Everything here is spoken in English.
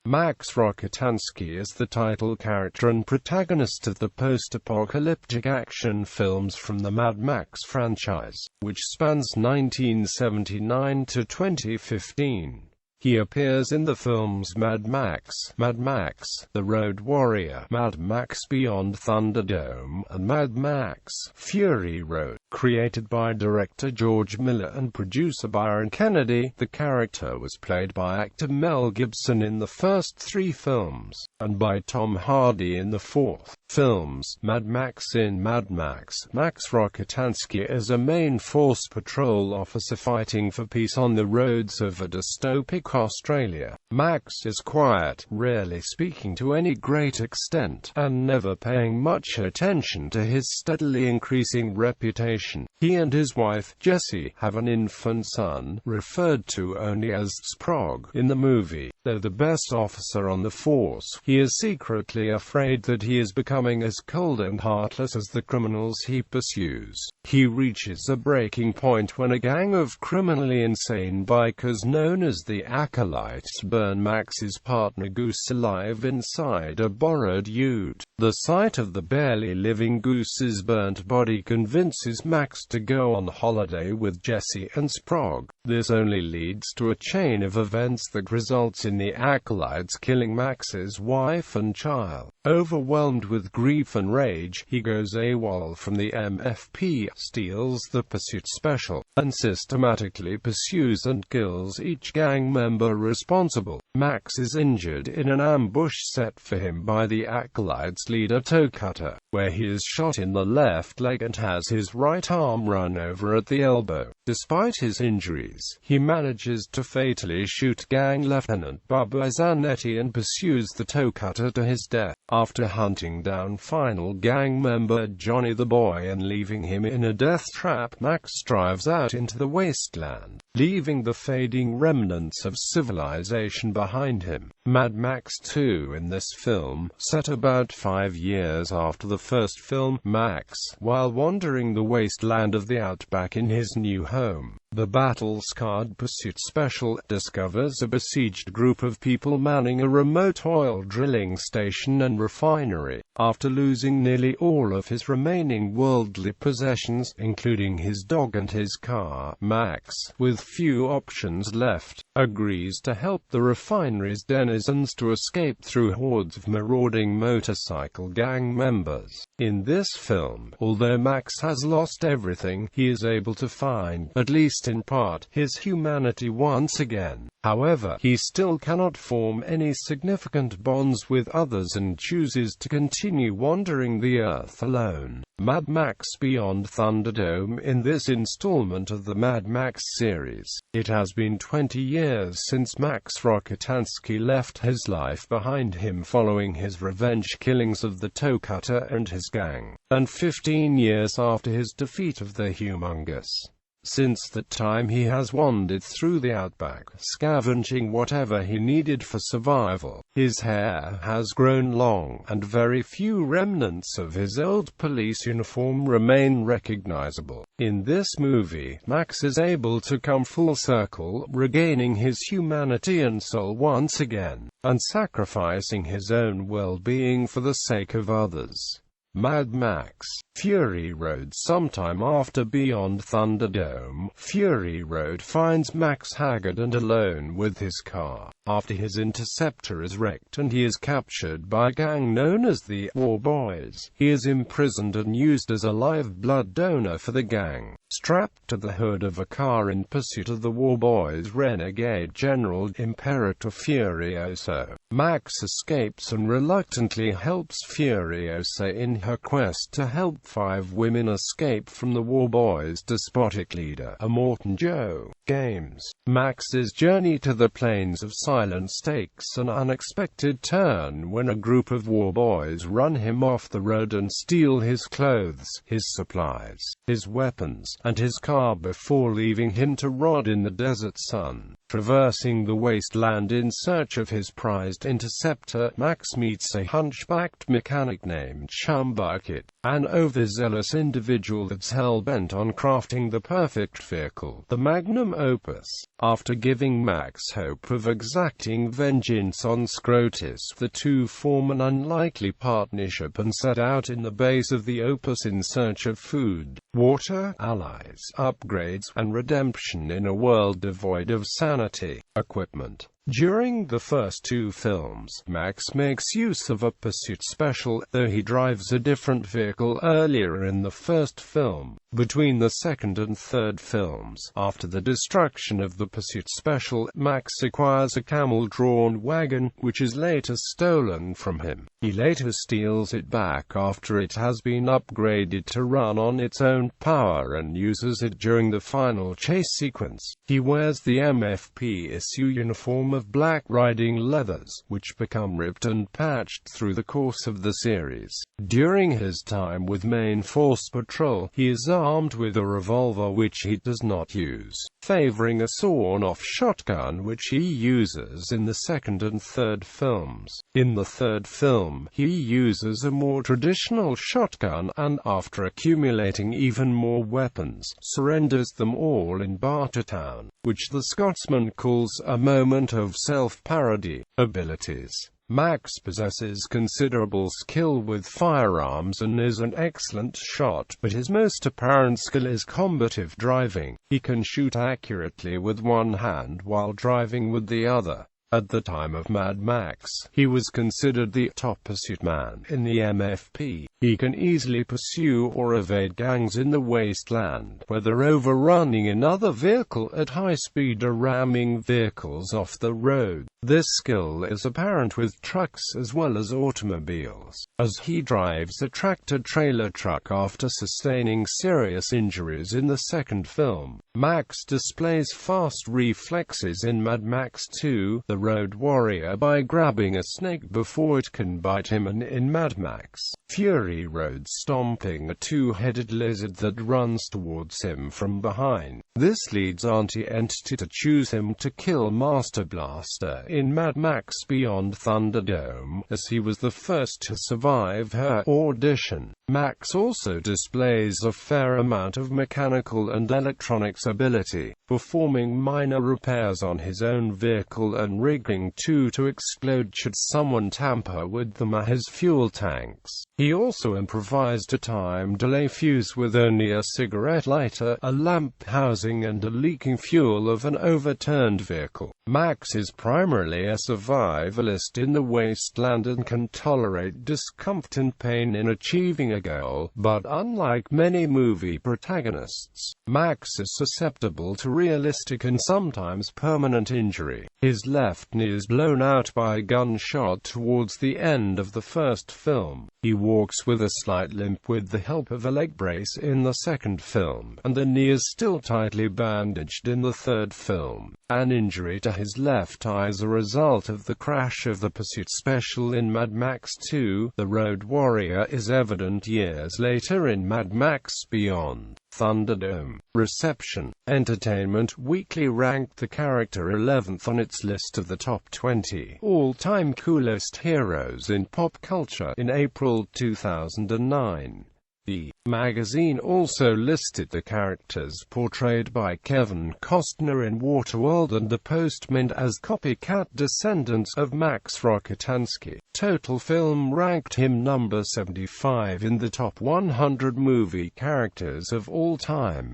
Max Rockatansky is the title character and protagonist of the post-apocalyptic action films from the Mad Max franchise, which spans 1979 to 2015. He appears in the films Mad Max, The Road Warrior, Mad Max Beyond Thunderdome, and Mad Max, Fury Road. Created by director George Miller and producer Byron Kennedy, the character was played by actor Mel Gibson in the first three films, and by Tom Hardy in the fourth films, Mad Max. In Mad Max, Max Rockatansky is a main force patrol officer fighting for peace on the roads of a dystopic Australia. Max is quiet, rarely speaking to any great extent, and never paying much attention to his steadily increasing reputation. He and his wife, Jessie, have an infant son, referred to only as Sprog in the movie. Though the best officer on the force, he is secretly afraid that he is becoming as cold and heartless as the criminals he pursues. He reaches a breaking point when a gang of criminally insane bikers known as the Acolytes burn Max's partner Goose alive inside a borrowed ute. The sight of the barely living Goose's burnt body convinces Max to go on holiday with Jessie and Sprog. This only leads to a chain of events that results in the Acolytes killing Max's wife and child. Overwhelmed with grief and rage, he goes AWOL from the MFP, steals the pursuit special, and systematically pursues and kills each gang member responsible. Max is injured in an ambush set for him by the Acolytes' leader Toe Cutter, where he is shot in the left leg and has his right arm run over at the elbow. Despite his injuries, he manages to fatally shoot Gang Lieutenant Bubba Zanetti and pursues the Toe Cutter to his death. After hunting down final gang member Johnny the Boy and leaving him in a death trap, Max drives out into the wasteland, leaving the fading remnants of civilization behind him. Mad Max 2 in this film, set about 5 years after the first film, Max, while wandering the wasteland of the outback in his new home, the battle-scarred pursuit special, discovers a besieged group of people manning a remote oil drilling station and refinery. After losing nearly all of his remaining worldly possessions, including his dog and his car, Max, with few options left, agrees to help the refinery's denizens to escape through hordes of marauding motorcycle gang members. In this film, although Max has lost everything, he is able to find, at least in part, his humanity once again. However, he still cannot form any significant bonds with others and chooses to continue wandering the earth alone. Mad Max Beyond Thunderdome. In this installment of the Mad Max series, it has been 20 years since Max Rockatansky left his life behind him following his revenge killings of the Toe Cutter and his gang, and 15 years after his defeat of the Humongous. Since that time he has wandered through the outback, scavenging whatever he needed for survival. His hair has grown long, and very few remnants of his old police uniform remain recognizable. In this movie, Max is able to come full circle, regaining his humanity and soul once again, and sacrificing his own well-being for the sake of others. Mad Max, Fury Road. Sometime after Beyond Thunderdome, Fury Road finds Max haggard and alone with his car, after his interceptor is wrecked and he is captured by a gang known as the War Boys. He is imprisoned and used as a live blood donor for the gang, strapped to the hood of a car in pursuit of the War Boys' renegade General Imperator Furiosa. Max escapes and reluctantly helps Furiosa in her quest to help 5 women escape from the War Boys' despotic leader, Immortan Joe. Games. Max's journey to the plains of silence takes an unexpected turn when a group of War Boys run him off the road and steal his clothes, his supplies, his weapons, and his car before leaving him to rot in the desert sun. Traversing the wasteland in search of his prized interceptor, Max meets a hunchbacked mechanic named Chum Bucket, an overzealous individual that's hell-bent on crafting the perfect vehicle, the magnum opus. After giving Max hope of exacting vengeance on Scrotus, the two form an unlikely partnership and set out in the base of the opus in search of food, water, allies, upgrades, and redemption in a world devoid of sanity. Equipment. During the first two films, Max makes use of a pursuit special, though he drives a different vehicle earlier in the first film. Between the second and third films, after the destruction of the pursuit special, Max acquires a camel-drawn wagon, which is later stolen from him. He later steals it back after it has been upgraded to run on its own power and uses it during the final chase sequence. He wears the MFP-issue uniform of black riding leathers, which become ripped and patched through the course of the series. During his time with Main Force Patrol, he is armed with a revolver which he does not use, favoring a sawn-off shotgun which he uses in the second and third films. In the third film, he uses a more traditional shotgun and, after accumulating even more weapons, surrenders them all in Bartertown, which the Scotsman calls a moment of self-parody. Abilities. Max possesses considerable skill with firearms and is an excellent shot, but his most apparent skill is combative driving. He can shoot accurately with one hand while driving with the other. At the time of Mad Max, he was considered the top pursuit man in the MFP. He can easily pursue or evade gangs in the wasteland, whether overrunning another vehicle at high speed or ramming vehicles off the road. This skill is apparent with trucks as well as automobiles, as he drives a tractor-trailer truck after sustaining serious injuries in the second film. Max displays fast reflexes in Mad Max 2, The Road Warrior, by grabbing a snake before it can bite him, and in Mad Max Fury Road stomping a two-headed lizard that runs towards him from behind. This leads Auntie Entity to choose him to kill Master Blaster in Mad Max Beyond Thunderdome, as he was the first to survive her audition. Max also displays a fair amount of mechanical and electronics ability, performing minor repairs on his own vehicle and rigging two to explode should someone tamper with them or his fuel tanks. He also improvised a time delay fuse with only a cigarette lighter, a lamp housing, and a leaking fuel of an overturned vehicle. Max is primarily a survivalist in the wasteland and can tolerate discomfort and pain in achieving a goal, but unlike many movie protagonists, Max is susceptible to realistic and sometimes permanent injury. His left knee is blown out by a gunshot towards the end of the first film. He walks with a slight limp with the help of a leg brace in the second film, and the knee is still tightly bandaged in the third film. An injury to his left eye as a result of the crash of the pursuit special in Mad Max 2, The Road Warrior, is evident years later in Mad Max Beyond Thunderdome. Reception. Entertainment Weekly ranked the character 11th on its list of the top 20 all-time coolest heroes in pop culture in April 2009. The magazine also listed the characters portrayed by Kevin Costner in Waterworld and The Postman as copycat descendants of Max Rockatansky. Total Film ranked him number 75 in the top 100 movie characters of all time.